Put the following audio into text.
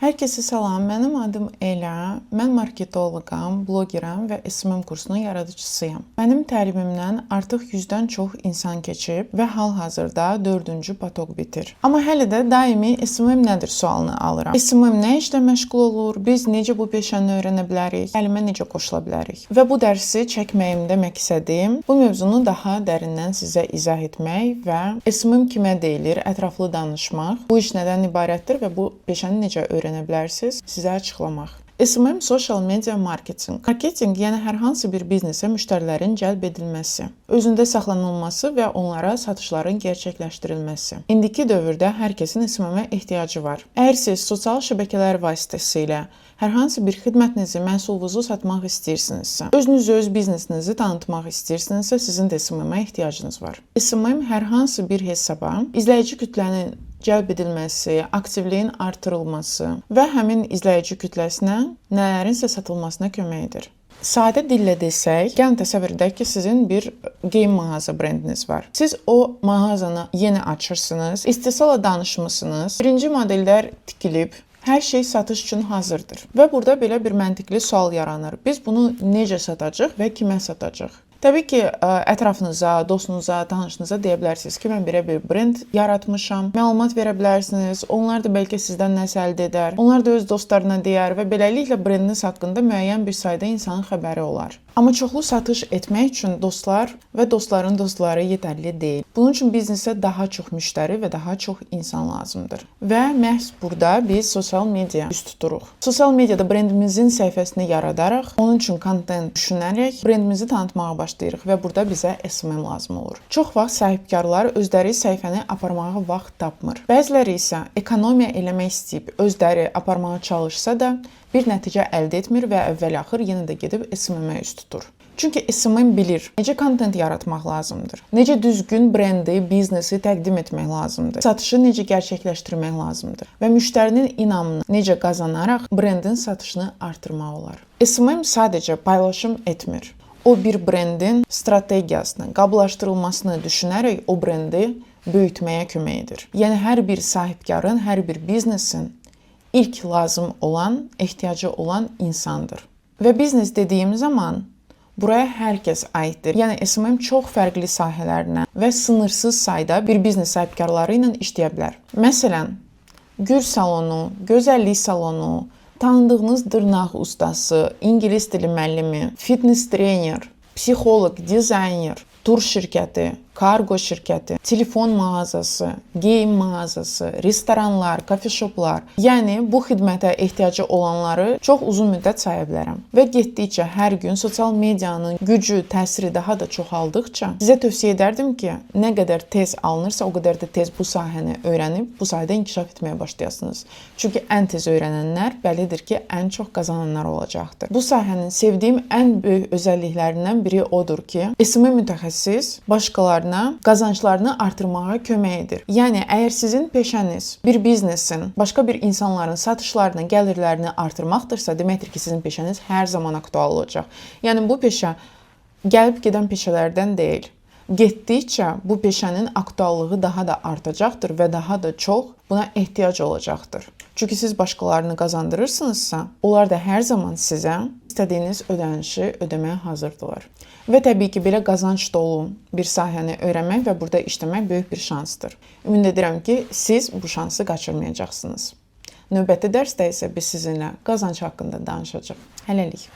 Hər kəsə salam, mənim adım Elə, mən marketoloqam, blogeram və SMM kursunun yaradıcısıyam. Mənim təlimimdən artıq 100-dən çox insan keçib və hal-hazırda 4-cü potok bitir. Amma hələ də daimi SMM nədir sualını alıram. SMM nə işlə məşğul olur, biz necə bu peşəni öyrənə bilərik, əlimə necə qoşula bilərik? Və bu dərsi çəkməyimdə məqsədim bu mövzunu daha dərindən sizə izah etmək və SMM kimə deyilir, ətraflı danışmaq, bu iş nədən ibarətdir və bu peşəni necə öyrənə bilərsiniz, sizə açıqlamaq. SMM social media marketing. Marketing, yəni hər hansı bir biznesə müştərilərin cəlb edilməsi, özündə saxlanılması və onlara satışların gerçəkləşdirilməsi. İndiki dövrdə hər kəsin SMM-ə ehtiyacı var. Əgər siz sosial şəbəkələr vasitəsilə hər hansı bir xidmətinizi, məhsulunuzu satmaq istəyirsinizsə, özünüzü, öz biznesinizi tanıtmaq istəyirsinizsə, sizin də SMM-ə ehtiyacınız var. SMM hər hansı bir hesaba izləyici kütlənin cəlb edilməsi, aktivliyin artırılması və həmin izləyici kütləsinə nələrinsə satılmasına kömək edir. Sadə dillə desək, gəlin təsəvvür edək ki, sizin bir geyim mağaza brendiniz var. Siz o mağazanı yeni açırsınız, istehsala danışmısınız, birinci modellər tikilib, hər şey satış üçün hazırdır. Və burada belə bir məntiqli sual yaranır. Biz bunu necə satacağıq və kimə satacağıq? Təbii ki, ətrafınıza, dostunuza, tanışınıza deyə bilərsiniz ki, mən belə bir brend yaratmışam. Məlumat verə bilərsiniz. Onlar da bəlkə sizdən nəsə əldə edər. Onlar da öz dostlarına deyər və beləliklə brendiniz haqqında müəyyən bir sayda insanın xəbəri olar. Amma çoxlu satış etmək üçün dostlar və dostların dostları yetərli deyil. Bunun üçün biznesə daha çox müştəri və daha çox insan lazımdır. Və məhz burada biz sosial media üst tuturuq. Sosial mediada brendimizin səhifəsini yaradaraq, onun üçün kontent düşünərək brendimizi tanıtmağa başlayırıq və burada bizə SMM lazım olur. Çox vaxt sahibkarlar özləri səhifəni aparmağa vaxt tapmır. Bəziləri isə ekonomiya eləmək istəyib özləri aparmağa çalışsa da bir nəticə əldə etmir və əvvəl-axır yenə də gedib SMM-ə üst tutur. Çünki SMM bilir, necə kontent yaratmaq lazımdır, necə düzgün brendi, biznesi təqdim etmək lazımdır, satışı necə gerçəkləşdirmək lazımdır və müştərinin inamını necə qazanaraq brendin satışını artırmaq olar. SMM sadəcə paylaşım etmir. O bir brendin strategiyasını, qablaşdırılmasını düşünərək o brendi böyütməyə kömək edir. Yəni hər bir sahibkarın, hər bir biznesin ilk lazım olan, ehtiyacı olan insandır. Və biznes dediyim zaman buraya hər kəs aiddir. Yəni SMM çox fərqli sahələrlə və sınırsız sayda bir biznes sahibkarları ilə işləyə bilər. Məsələn, gül salonu, gözəllik salonu, tanıdığınız dırnaq ustası, ingilis dili müəllimi, fitness trener, psixoloq, dizayner, tur şirkəti, kargo şirkəti, telefon mağazası, geyim mağazası, restoranlar, kafeşoplar. Yəni bu xidmətə ehtiyacı olanları çox uzun müddət saya bilərəm. Və getdikcə hər gün sosial medianın gücü, təsiri daha da çoxaldıqca sizə tövsiyə edərdim ki, nə qədər tez alınırsa, o qədər də tez bu sahəni öyrənib, bu sahədə inkişaf etməyə başlayasınız. Çünki ən tez öyrənənlər bəlidir ki, ən çox qazananlar olacaqdır. Bu sahənin sevdiyim ən böyük özəlliklərindən biri odur ki, SMM mütəxəssis başqalarına qazanclarını artırmağa kömək edir. Yəni, əgər sizin peşəniz bir biznesin, başqa bir insanların satışlarını, gəlirlərini artırmaqdırsa, deməkdir ki, sizin peşəniz hər zaman aktual olacaq. Yəni, bu peşə gəlib gedən peşələrdən deyil. Getdikcə bu peşənin aktuallığı daha da artacaqdır və daha da çox buna ehtiyac olacaqdır. Çünki siz başqalarını qazandırırsınızsa, onlar da hər zaman sizə istədiyiniz ödənişi ödəməyə hazırdılar. Və təbii ki, belə qazanc dolu bir sahəni öyrənmək və burada işləmək böyük bir şansdır. Ümid edirəm ki, siz bu şansı qaçırmayacaqsınız. Növbəti dərsdə isə biz sizinlə qazanc haqqında danışacağıq. Hələlik.